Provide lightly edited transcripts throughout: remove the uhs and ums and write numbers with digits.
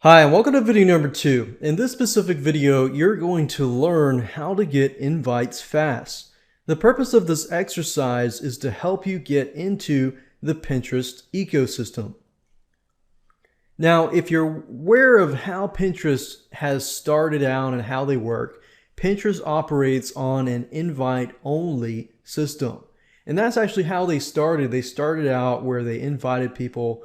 Hi, and welcome to video number 2. In this specific video, you're going to learn how to get invites fast. The purpose of this exercise is to help you get into the Pinterest ecosystem. Now, if you're aware of how Pinterest has started out and how they work, Pinterest operates on an invite-only system. And that's actually how they started. They started out where they invited people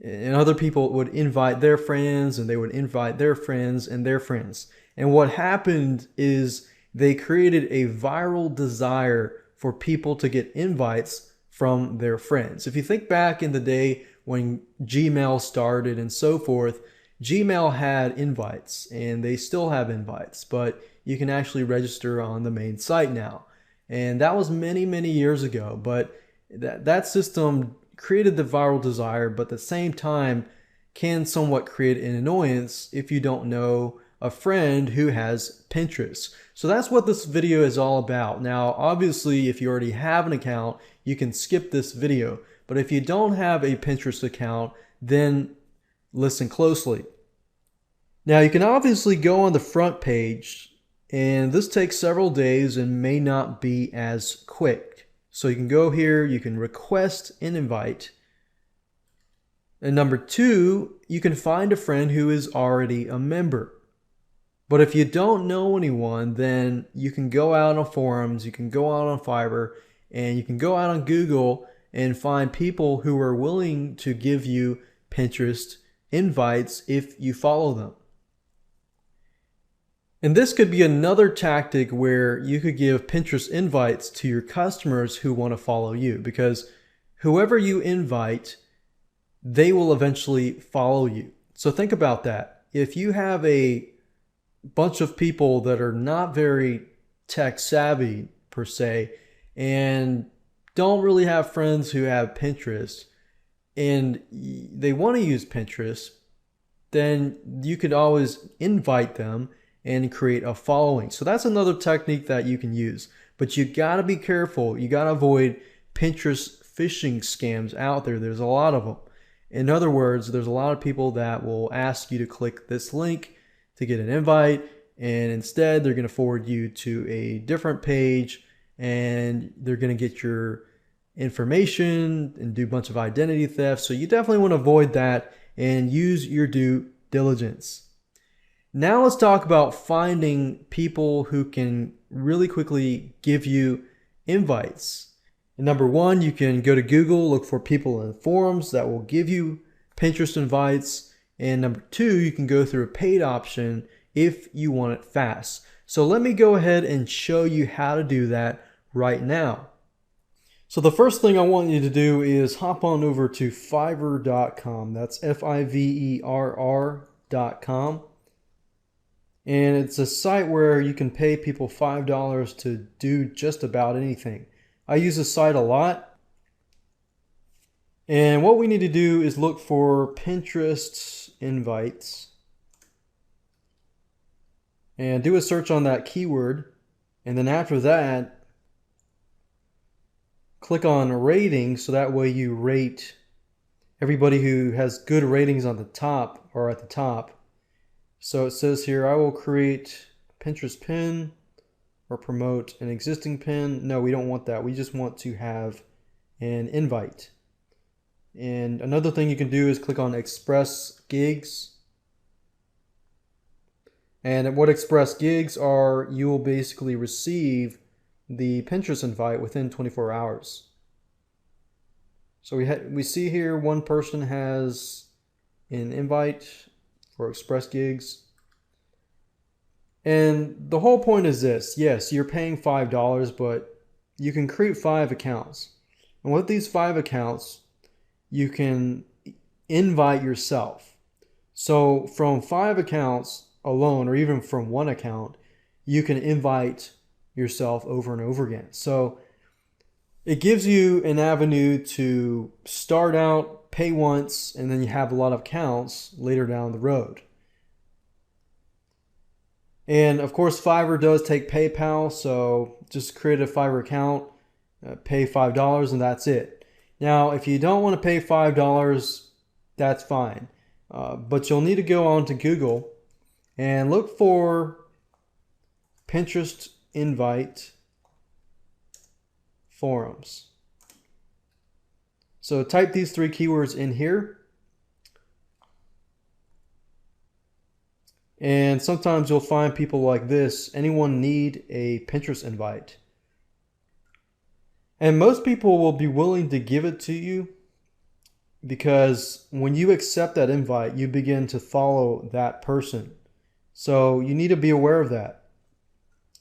and other people would invite their friends and they would invite their friends and their friends. And what happened is they created a viral desire for people to get invites from their friends. If you think back in the day when Gmail started and so forth, Gmail had invites and they still have invites, but you can actually register on the main site now. And that was many years ago, but that system created the viral desire, but at the same time can somewhat create an annoyance if you don't know a friend who has Pinterest. So that's what this video is all about. Now, obviously, if you already have an account, you can skip this video. But if you don't have a Pinterest account, then listen closely. Now, you can obviously go on the front page, and this takes several days and may not be as quick. So you can go here, you can request an invite. And number 2, you can find a friend who is already a member. But if you don't know anyone, then you can go out on forums, you can go out on Fiverr, and you can go out on Google and find people who are willing to give you Pinterest invites if you follow them. And this could be another tactic where you could give Pinterest invites to your customers who want to follow you, because whoever you invite, they will eventually follow you. So think about that. If you have a bunch of people that are not very tech savvy per se, and don't really have friends who have Pinterest, and they want to use Pinterest, then you could always invite them and create a following. So that's another technique that you can use. But you gotta be careful. You gotta avoid Pinterest phishing scams out there. There's a lot of them. In other words, there's a lot of people that will ask you to click this link to get an invite, and instead they're gonna forward you to a different page and they're gonna get your information and do a bunch of identity theft. So you definitely wanna avoid that and use your due diligence. Now let's talk about finding people who can really quickly give you invites. And number 1, you can go to Google, look for people in forums that will give you Pinterest invites. And number 2, you can go through a paid option if you want it fast. So let me go ahead and show you how to do that right now. So the first thing I want you to do is hop on over to Fiverr.com. That's Fiverr.com. And it's a site where you can pay people $5 to do just about anything. I use this site a lot. And what we need to do is look for Pinterest invites and do a search on that keyword. And then after that, click on rating, so that way you rate everybody who has good ratings on the top or at the top. So it says here, I will create Pinterest pin or promote an existing pin. No, we don't want that. We just want to have an invite. And another thing you can do is click on Express Gigs. And what Express Gigs are, you will basically receive the Pinterest invite within 24 hours. So we see here one person has an invite for Express Gigs. And the whole point is this. Yes, you're paying $5, but you can create 5 accounts. And with these 5 accounts, you can invite yourself. So from 5 accounts alone, or even from 1 account, you can invite yourself over and over again. So it gives you an avenue to start out, pay once, and then you have a lot of accounts later down the road. And of course, Fiverr does take PayPal, so just create a Fiverr account, pay $5, and that's it. Now, if you don't want to pay $5, that's fine. but you'll need to go on to Google and look for Pinterest invite forums. So type these 3 keywords in here. And sometimes you'll find people like this. Anyone need a Pinterest invite? And most people will be willing to give it to you, because when you accept that invite, you begin to follow that person. So you need to be aware of that.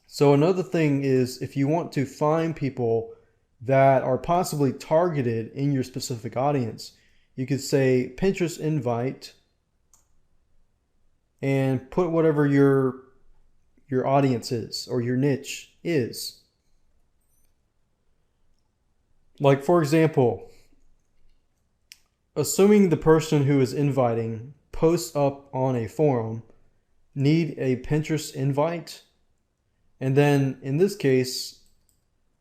So another thing is, if you want to find people that are possibly targeted in your specific audience, you could say Pinterest invite and put whatever your audience is or your niche is. Like, for example, assuming the person who is inviting posts up on a forum, need a Pinterest invite, and then in this case,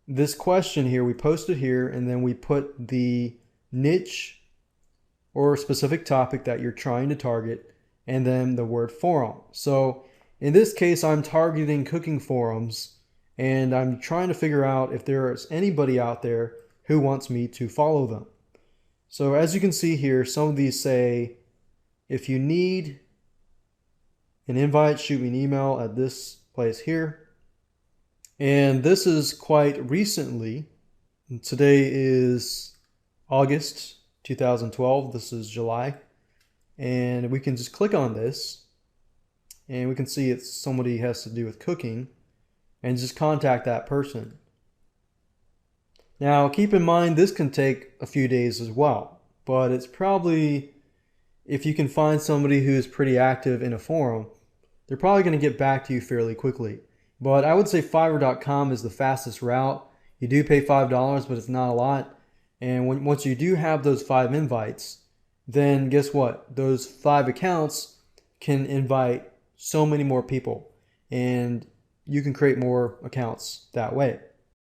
this question here, we post it here, and then we put the niche or specific topic that you're trying to target, and then the word forum. So in this case, I'm targeting cooking forums, and I'm trying to figure out if there is anybody out there who wants me to follow them. So as you can see here, some of these say, if you need an invite, shoot me an email at this place here. And this is quite recently. Today is August 2012. This is July. And we can just click on this, and we can see it's somebody has to do with cooking, and just contact that person. Now, keep in mind, this can take a few days as well, but it's probably, if you can find somebody who's pretty active in a forum, they're probably going to get back to you fairly quickly. But I would say Fiverr.com is the fastest route. You do pay $5, but it's not a lot. And once you do have those 5 invites, then guess what? Those 5 accounts can invite so many more people, and you can create more accounts that way.